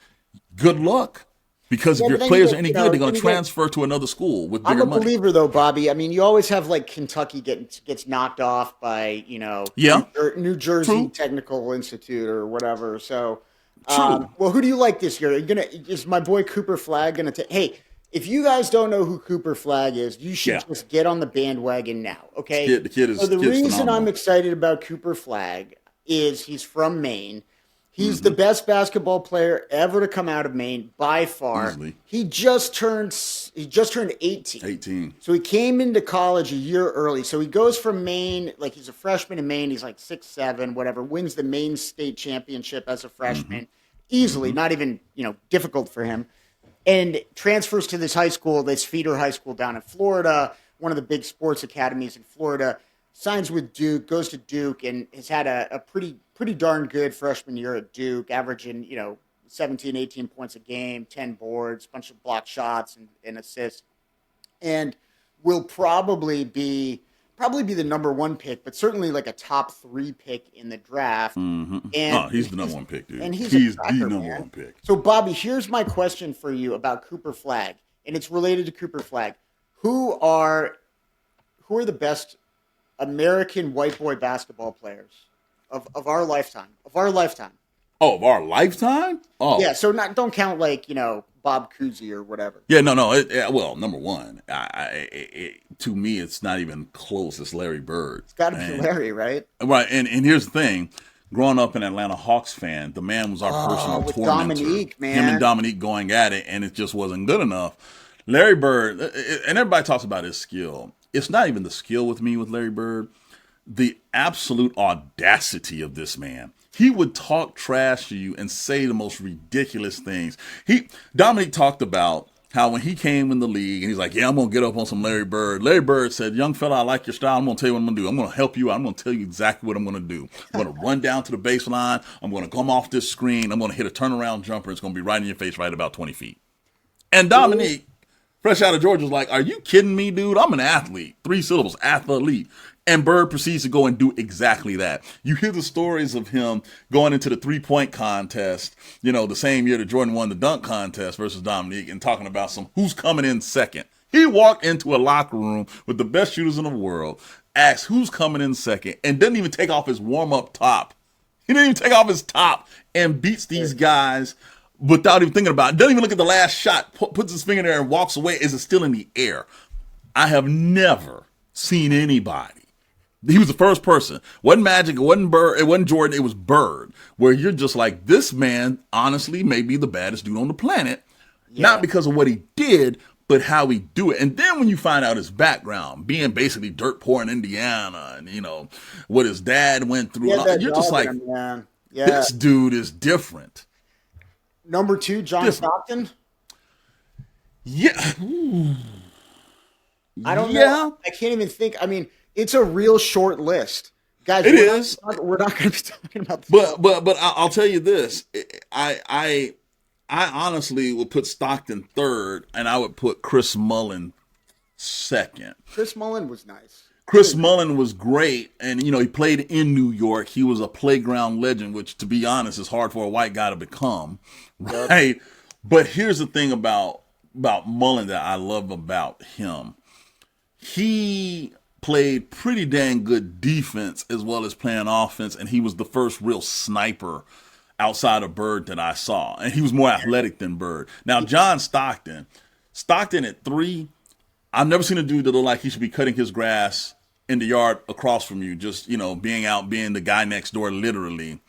good luck. Because if your players are any good, they're going to transfer to another school with bigger money. I'm a believer, though, Bobby. I mean, you always have, like, Kentucky gets knocked off by, New Jersey Technical Institute or whatever. So, well, who do you like this year? Is my boy Cooper Flagg going to take – hey, if you guys don't know who Cooper Flagg is, you should just get on the bandwagon now, okay? The kid is so the reason phenomenal. I'm excited about Cooper Flagg is he's from Maine. He's the best basketball player ever to come out of Maine by far. Easily. He just turned 18. So he came into college a year early. So he goes from Maine, like he's a freshman in Maine. He's like 6'7", whatever. Wins the Maine state championship as a freshman easily. Not even difficult for him. And transfers to this high school, this feeder high school down in Florida, one of the big sports academies in Florida, signs with Duke, goes to Duke, and has had a pretty darn good freshman year at Duke, averaging, 17, 18 points a game, 10 boards, bunch of block shots and assists, and will probably be the number one pick, but certainly like a top 3 pick in the draft. Mm-hmm. And Oh, he's the number one pick, dude. And he's the cracker, number man. one pick. So, Bobby, here's my question for you about Cooper Flagg, and it's related to Cooper Flagg. Who are the best American white boy basketball players of our lifetime? Of our lifetime. Oh, of our lifetime? Oh, yeah. So don't count like Bob Cousy or whatever. Yeah, no. Well, number one, to me, it's not even close. It's Larry Bird. It's got to be Larry, right? Right. And here's the thing: growing up an Atlanta Hawks fan, the man was our personal with tormentor. Dominique, man. Him and Dominique going at it, and it just wasn't good enough. Larry Bird, and everybody talks about his skill. It's not even the skill with me with Larry Bird. The absolute audacity of this man. He would talk trash to you and say the most ridiculous things. Dominique talked about how when he came in the league and he's like, yeah, I'm going to get up on some Larry Bird. Larry Bird said, young fella, I like your style. I'm going to tell you what I'm going to do. I'm going to help you out. I'm going to tell you exactly what I'm going to do. I'm going to run down to the baseline. I'm going to come off this screen. I'm going to hit a turnaround jumper. It's going to be right in your face, right about 20 feet. And Dominique, fresh out of Georgia, was like, are you kidding me, dude? I'm an athlete. 3 syllables, athlete. And Bird proceeds to go and do exactly that. You hear the stories of him going into the 3-point contest, the same year that Jordan won the dunk contest versus Dominique, and talking about who's coming in second. He walked into a locker room with the best shooters in the world, asked who's coming in second, and didn't even take off his warm-up top. He didn't even take off his top and beats these guys without even thinking about it. Doesn't even look at the last shot, puts his finger there and walks away. Is it still in the air? I have never seen anybody. He was the first person. Wasn't Magic, it wasn't Bird, it wasn't Jordan, it was Bird. Where you're just like, this man honestly may be the baddest dude on the planet. Yeah. Not because of what he did, but how he do it. And then when you find out his background, being basically dirt poor in Indiana, and what his dad went through, you're just like, this dude is different. Number 2, John Stockton. Yeah. I don't know. I can't even think. I mean, it's a real short list, guys. We're not going to be talking about this. But I'll tell you this: I honestly would put Stockton third, and I would put Chris Mullin second. Chris Mullin was nice. Chris Mullin was great, and he played in New York. He was a playground legend, which, to be honest, is hard for a white guy to become, right? Yep. But here's the thing about Mullin that I love about him: he played pretty dang good defense as well as playing offense, and he was the first real sniper outside of Bird that I saw, and he was more athletic than Bird. Now, John Stockton at 3, I've never seen a dude that looked like he should be cutting his grass in the yard across from you, just being the guy next door literally,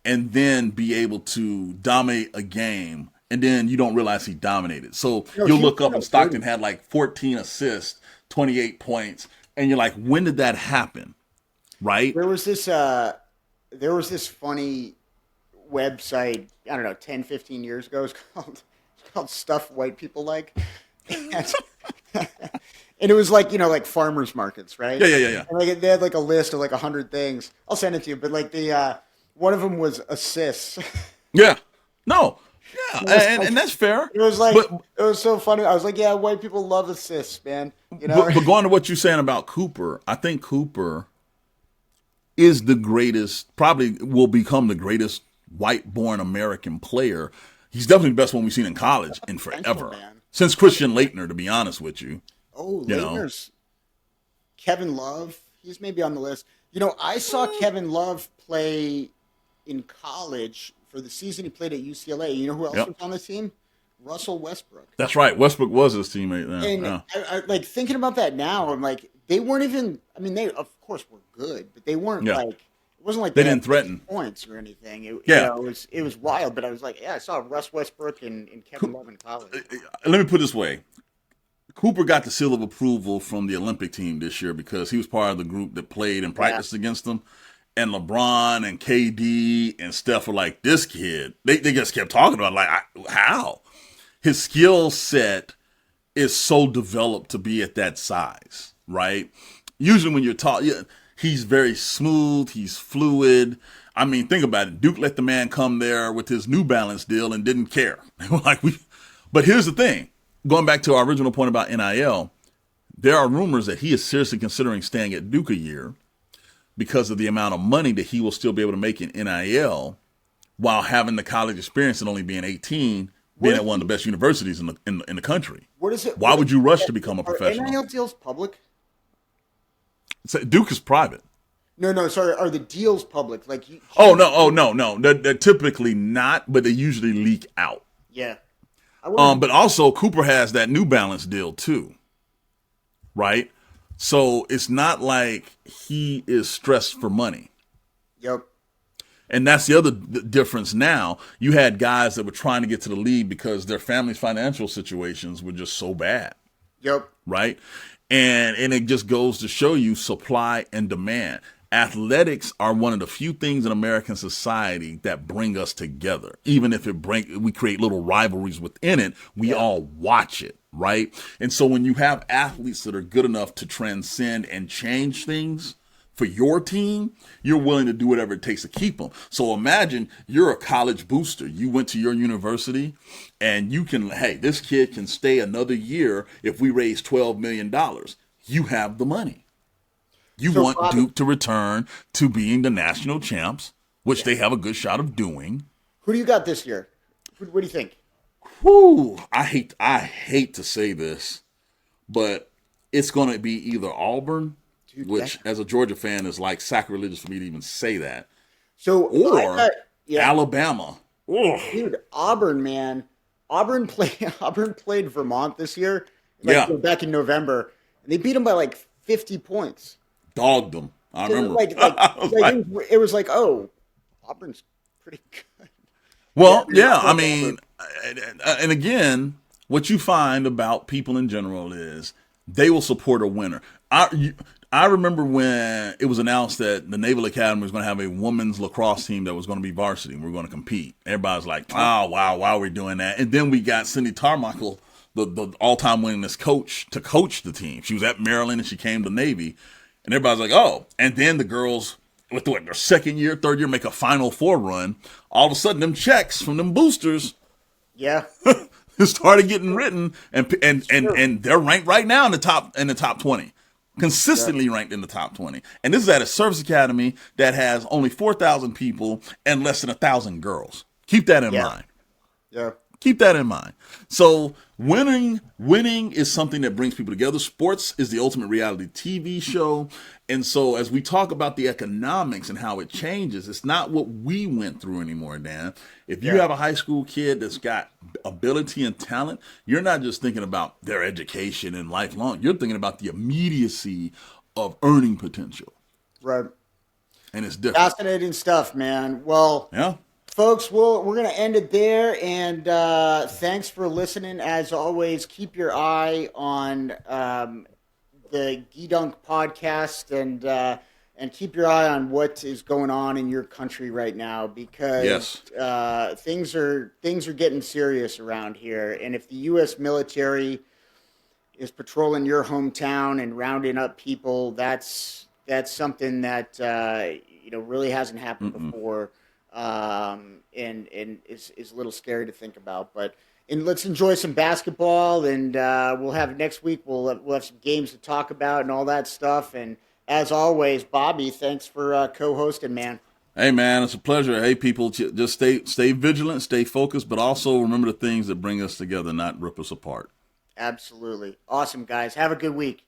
and then be able to dominate a game, and then you don't realize he dominated. So you'll look up and Stockton had like 14 assists, 28 points. And you're like, when did that happen? Right? There was this funny website, I don't know, 10, 15 years ago. It's called Stuff White People Like. And it was like, like farmers markets, right? Yeah. And they had like a list of like 100 things. I'll send it to you. But like one of them was assists. Yeah. No. Yeah, and that's fair. It was like, it was so funny. I was like, yeah, white people love assists, man. But going to what you're saying about Cooper, I think Cooper is the greatest, probably will become the greatest white-born American player. He's definitely the best one we've seen in college in forever. Man. Since Christian Laettner, to be honest with you. Oh, Laettner's Kevin Love. He's maybe on the list. I saw Kevin Love play in college. For the season he played at UCLA. You know who else was on the team? Russell Westbrook. That's right. Westbrook was his teammate then. And I like thinking about that now, I'm like, they weren't even, I mean, they of course were good, but they weren't like, it wasn't like they didn't threaten points or anything. It was wild, but I was like, yeah, I saw Russ Westbrook and Kevin Love in college. Let me put it this way. Cooper got the seal of approval from the Olympic team this year because he was part of the group that played and practiced against them. And LeBron and KD and Steph were like, this kid, they just kept talking about how? His skill set is so developed to be at that size, right? Usually when you're taught, He's very smooth. He's fluid. I mean, think about it. Duke let the man come there with his New Balance deal and didn't care. But here's the thing. Going back to our original point about NIL, there are rumors that he is seriously considering staying at Duke a year because of the amount of money that he will still be able to make in NIL while having the college experience and only being 18, being at one of the best universities in the country. What is it? Why would you rush to become a professional? Are NIL deals public? Duke is private. No, sorry. Are the deals public? Like no. They're typically not, but they usually leak out. Yeah. But also Cooper has that New Balance deal too, right? So it's not like he is stressed for money. Yep. And that's the other difference now. You had guys that were trying to get to the league because their family's financial situations were just so bad. Yep. Right? And it just goes to show you supply and demand. Athletics are one of the few things in American society that bring us together. Even if we create little rivalries within it, we all watch it, right? And so when you have athletes that are good enough to transcend and change things for your team, you're willing to do whatever it takes to keep them. So imagine you're a college booster. You went to your university and you can, hey, this kid can stay another year if we raise $12 million. You have the money. You want Duke to return to being the national champs, which they have a good shot of doing. Who do you got this year? What do you think? Whew, I hate to say this, but it's going to be either Auburn, which as a Georgia fan is like sacrilegious for me to even say that, or Alabama. Dude, Auburn, man. Auburn played Vermont this year, back in November, and they beat them by like 50 points. Dogged them. I remember. It was like, oh, Auburn's pretty good. Well, yeah, I mean, and again, what you find about people in general is they will support a winner. I remember when it was announced that the Naval Academy was going to have a women's lacrosse team that was going to be varsity and we were going to compete. Everybody was like, oh, wow, why are we doing that? And then we got Cindy Tarmichael, the all-time winningest coach, to coach the team. She was at Maryland and she came to Navy. And everybody's like, oh. And then the girls, with their second year, third year, make a Final Four run. All of a sudden, them checks from them boosters started getting written. And they're ranked right now in the top 20. Consistently ranked in the top 20. And this is at a service academy that has only 4,000 people and less than 1,000 girls. Keep that in mind. Yeah. Keep that in mind. So winning is something that brings people together. Sports is the ultimate reality TV show. And so as we talk about the economics and how it changes, it's not what we went through anymore, Dan. If you have a high school kid that's got ability and talent, you're not just thinking about their education and lifelong. You're thinking about the immediacy of earning potential. Right. And it's different. Fascinating stuff, man. Well, yeah. Folks, we're going to end it there, and thanks for listening. As always, keep your eye on the Gedunk podcast, and keep your eye on what is going on in your country right now, because things are getting serious around here. And if the U.S. military is patrolling your hometown and rounding up people, that's something that really hasn't happened before. And is a little scary to think about, but let's enjoy some basketball, and we'll have next week. We'll have some games to talk about and all that stuff. And as always, Bobby, thanks for co-hosting, man. Hey, man, it's a pleasure. Hey, people, just stay vigilant, stay focused, but also remember the things that bring us together, not rip us apart. Absolutely. Awesome, guys. Have a good week.